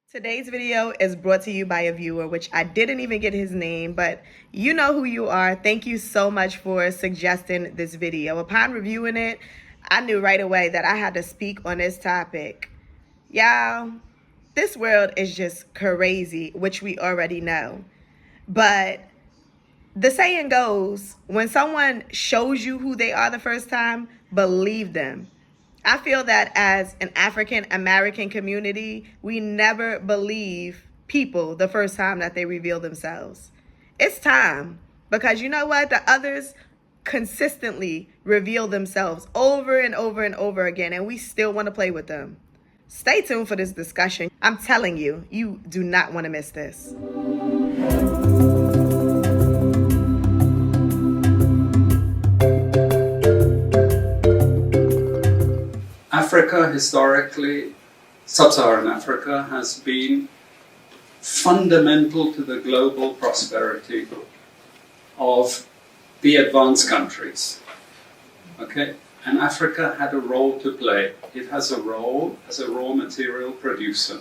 Today's video is brought to you by a viewer, which I didn't even get his name, but you know who you are. Thank you so much for suggesting this video. Upon reviewing it, I knew right away that I had to speak on this topic. Y'all, this world is just crazy, which we already know. But the saying goes, when someone shows you who they are the first time, believe them. I feel that as an African American community, we never believe people the first time that they reveal themselves. It's time, because you know what? The others consistently reveal themselves over and over and over again, and we still want to play with them. Stay tuned for this discussion. I'm telling you, you do not want to miss this. Africa, historically, sub-Saharan Africa, has been fundamental to the global prosperity of the advanced countries. Okay? And Africa had a role to play. It has a role as a raw material producer.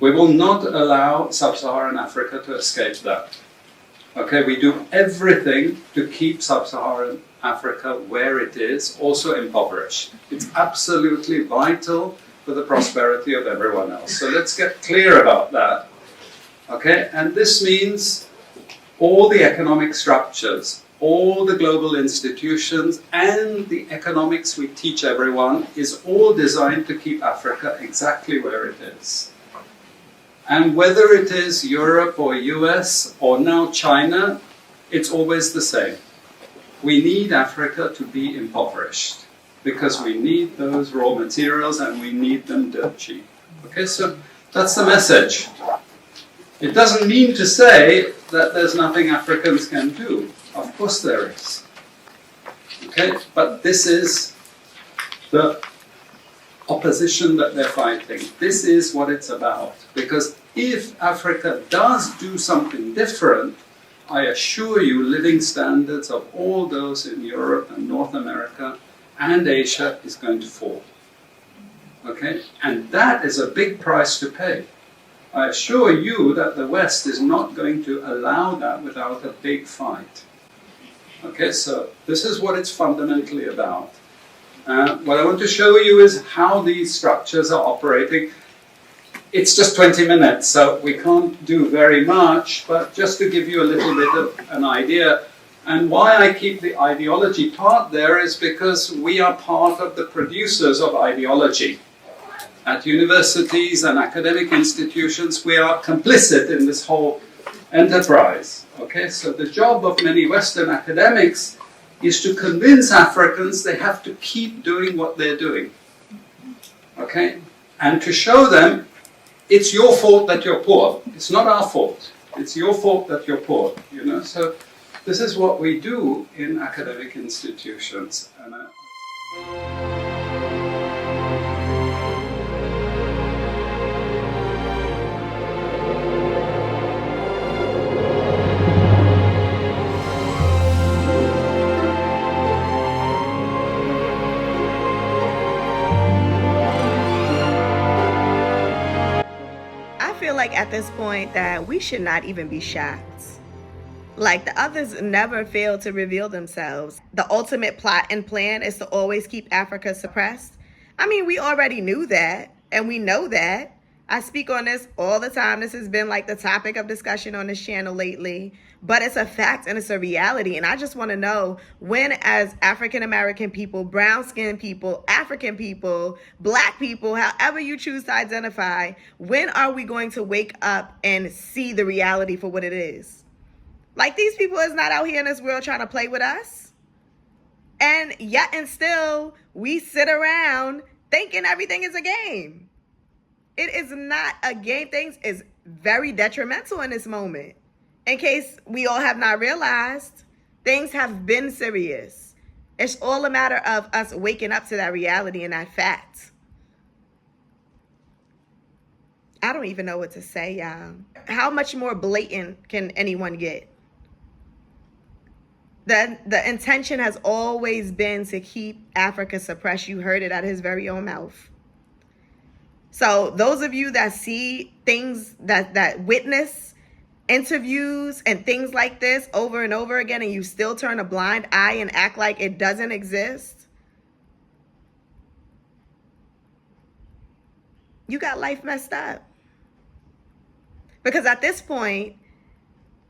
We will not allow sub-Saharan Africa to escape that. Okay, we do everything to keep sub-Saharan Africa where it is, also impoverished. It's absolutely vital for the prosperity of everyone else. So let's get clear about that. Okay, and this means all the economic structures, all the global institutions, and the economics we teach everyone is all designed to keep Africa exactly where it is. And whether it is Europe or US or now China, it's always the same. We need Africa to be impoverished because we need those raw materials and we need them dirt cheap. Okay, so that's the message. It doesn't mean to say that there's nothing Africans can do. Of course there is. Okay, but this is the opposition that they're fighting. This is what it's about. Because if Africa does do something different, I assure you living standards of all those in Europe and North America and Asia is going to fall. Okay? And that is a big price to pay. I assure you that the West is not going to allow that without a big fight. Okay, so this is what it's fundamentally about. What I want to show you is how these structures are operating. It's just 20 minutes, so we can't do very much, but just to give you a little bit of an idea. And why I keep the ideology part there is because we are part of the producers of ideology. At universities and academic institutions, we are complicit in this whole enterprise. Okay, so the job of many Western academics is to convince Africans they have to keep doing what they're doing. Okay, and to show them it's your fault that you're poor. It's not our fault. It's your fault that you're poor. You know, so this is what we do in academic institutions. Like at this point that we should not even be shocked. Like the others never fail to reveal themselves. The ultimate plot and plan is to always keep Africa suppressed. I mean, we already knew that, and we know that. I speak on this all the time. This has been like the topic of discussion on this channel lately, but it's a fact and it's a reality. And I just want to know when, as African American people, brown skinned people, African people, black people, however you choose to identify, when are we going to wake up and see the reality for what it is? Like, these people is not out here in this world trying to play with us. And yet and still, we sit around thinking everything is a game. It is not a game. Things is very detrimental in this moment. In case we all have not realized, things have been serious. It's all a matter of us waking up to that reality and that fact. I don't even know what to say, y'all. How much more blatant can anyone get? The intention has always been to keep Africa suppressed. You heard it out of his very own mouth. So those of you that see things, that witness interviews and things like this over and over again, and you still turn a blind eye and act like it doesn't exist, you got life messed up. Because at this point,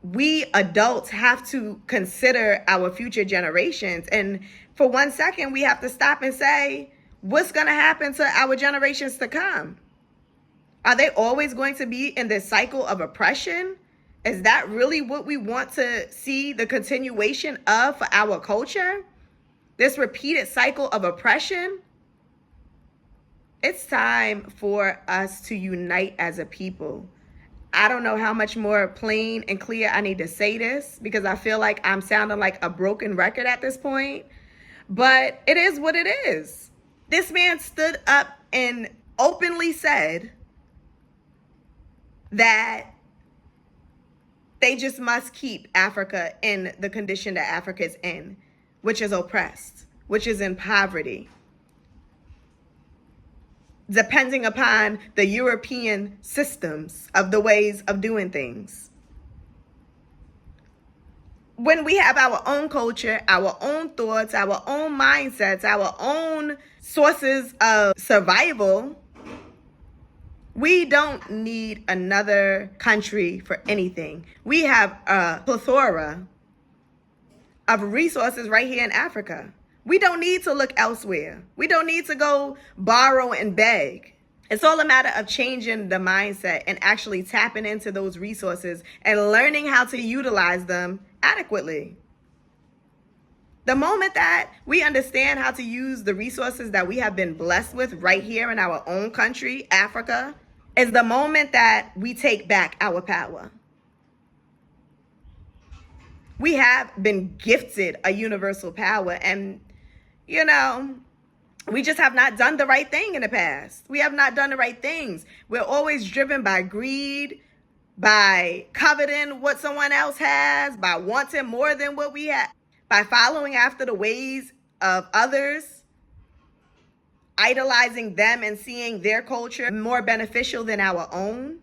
we adults have to consider our future generations. And for 1 second, we have to stop and say, what's going to happen to our generations to come? Are they always going to be in this cycle of oppression? Is that really what we want to see the continuation of for our culture? This repeated cycle of oppression? It's time for us to unite as a people. I don't know how much more plain and clear I need to say this, because I feel like I'm sounding like a broken record at this point. But it is what it is. This man stood up and openly said that they just must keep Africa in the condition that Africa is in, which is oppressed, which is in poverty, depending upon the European systems of the ways of doing things. When we have our own culture, our own thoughts, our own mindsets, our own sources of survival, we don't need another country for anything. We have a plethora of resources right here in Africa. We don't need to look elsewhere. We don't need to go borrow and beg. It's all a matter of changing the mindset and actually tapping into those resources and learning how to utilize them adequately. The moment that we understand how to use the resources that we have been blessed with right here in our own country, Africa, is the moment that we take back our power. We have been gifted a universal power, and we just have not done the right thing in the past. We have not done the right things. We're always driven by greed, by coveting what someone else has, by wanting more than what we have, by following after the ways of others, idolizing them and seeing their culture more beneficial than our own.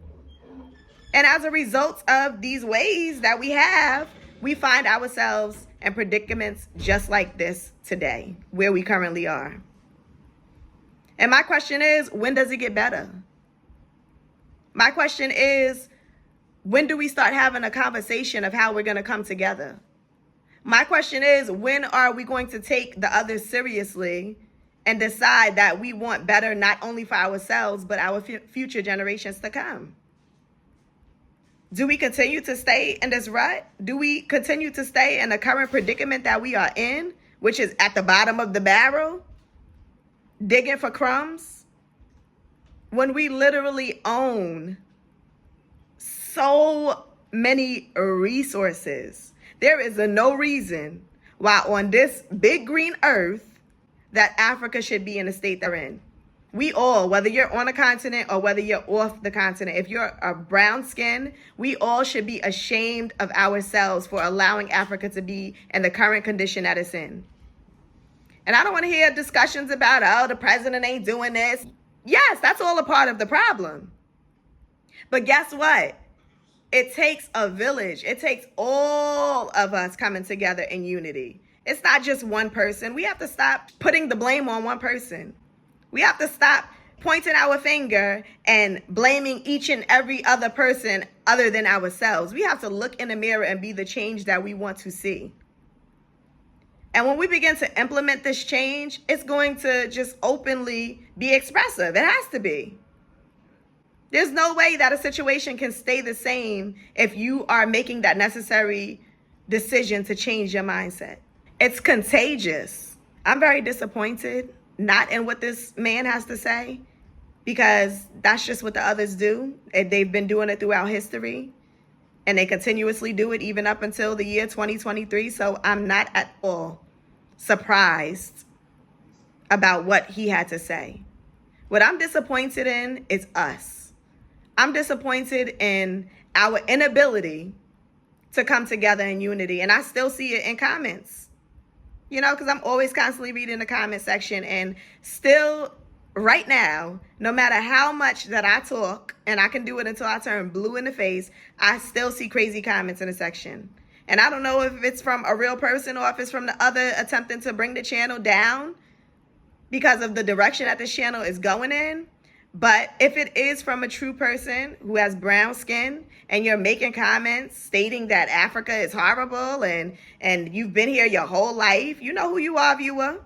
And as a result of these ways that we have, we find ourselves in predicaments just like this today, where we currently are. And my question is, when does it get better? My question is, when do we start having a conversation of how we're going to come together? My question is, when are we going to take the others seriously and decide that we want better not only for ourselves, but our future generations to come? Do we continue to stay in this rut? Do we continue to stay in the current predicament that we are in, which is at the bottom of the barrel, digging for crumbs, when we literally own so many resources? There is no reason why on this big green earth that Africa should be in the state they're in. We all, whether you're on a continent or whether you're off the continent, if you're a brown skin, we all should be ashamed of ourselves for allowing Africa to be in the current condition that it's in. And I don't want to hear discussions about, oh, the president ain't doing this. Yes, that's all a part of the problem. But guess what? It takes a village. It takes all of us coming together in unity. It's not just one person. We have to stop putting the blame on one person. We have to stop pointing our finger and blaming each and every other person other than ourselves. We have to look in the mirror and be the change that we want to see. And when we begin to implement this change, it's going to just openly be expressive. It has to be. There's no way that a situation can stay the same if you are making that necessary decision to change your mindset. It's contagious. I'm very disappointed, not in what this man has to say, because that's just what the others do. They've been doing it throughout history, and they continuously do it even up until the year 2023. So I'm not at all surprised about what he had to say. What I'm disappointed in is us. I'm disappointed in our inability to come together in unity. And I still see it in comments, because I'm always constantly reading the comment section, and still right now, no matter how much that I talk, and I can do it until I turn blue in the face, I still see crazy comments in the section. And I don't know if it's from a real person or if it's from the other attempting to bring the channel down because of the direction that this channel is going in. But if it is from a true person who has brown skin and you're making comments stating that Africa is horrible and you've been here your whole life, you know who you are, viewer.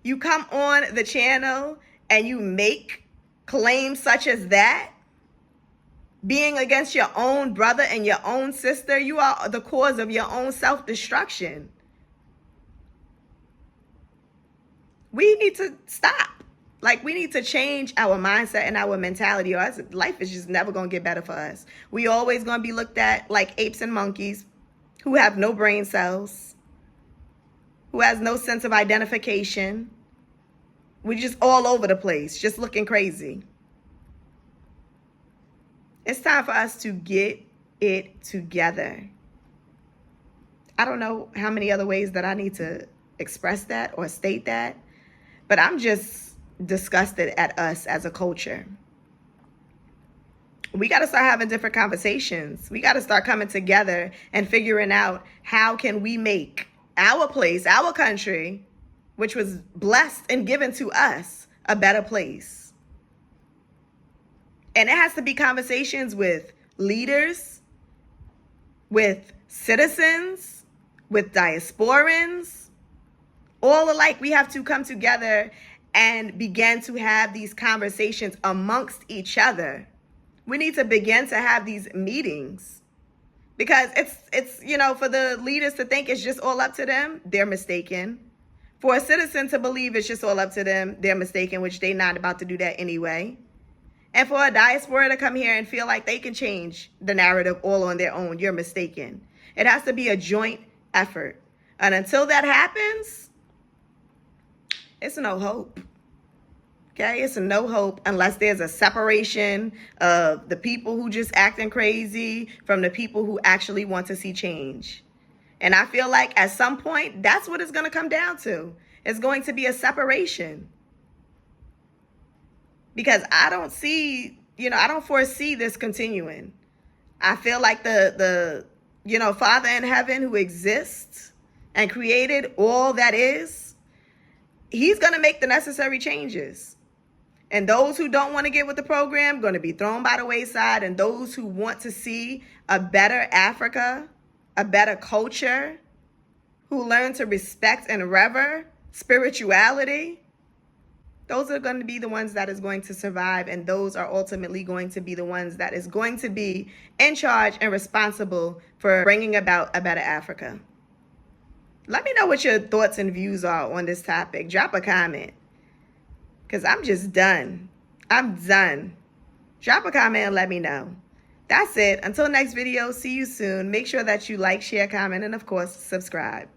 You come on the channel and you make claims such as that, being against your own brother and your own sister, you are the cause of your own self-destruction. We need to stop. Like, we need to change our mindset and our mentality, or else life is just never going to get better for us. We always going to be looked at like apes and monkeys who have no brain cells, who has no sense of identification. We're just all over the place, just looking crazy. It's time for us to get it together. I don't know how many other ways that I need to express that or state that, but I'm just disgusted at us as a culture. We got to start having different conversations. We got to start coming together and figuring out how can we make our place, our country, which was blessed and given to us, a better place. And it has to be conversations with leaders, with citizens, with diasporans, all alike. We have to come together and begin to have these conversations amongst each other. We need to begin to have these meetings, because it's you know, for the leaders to think it's just all up to them, they're mistaken. For a citizen to believe it's just all up to them, they're mistaken, which they're not about to do that anyway. And for a diaspora to come here and feel like they can change the narrative all on their own, you're mistaken. It has to be a joint effort. And until that happens, it's no hope. Okay, it's a no hope unless there's a separation of the people who just acting crazy from the people who actually want to see change. And I feel like at some point, that's what it's going to come down to. It's going to be a separation. Because I don't see, I don't foresee this continuing. I feel like the Father in heaven who exists and created all that is, he's going to make the necessary changes. And those who don't want to get with the program going to be thrown by the wayside. And those who want to see a better Africa, a better culture, who learn to respect and rever spirituality, those are going to be the ones that is going to survive. And those are ultimately going to be the ones that is going to be in charge and responsible for bringing about a better Africa. Let me know what your thoughts and views are on this topic. Drop a comment, because I'm just done. I'm done. Drop a comment and let me know. That's it. Until next video, see you soon. Make sure that you like, share, comment, and of course, subscribe.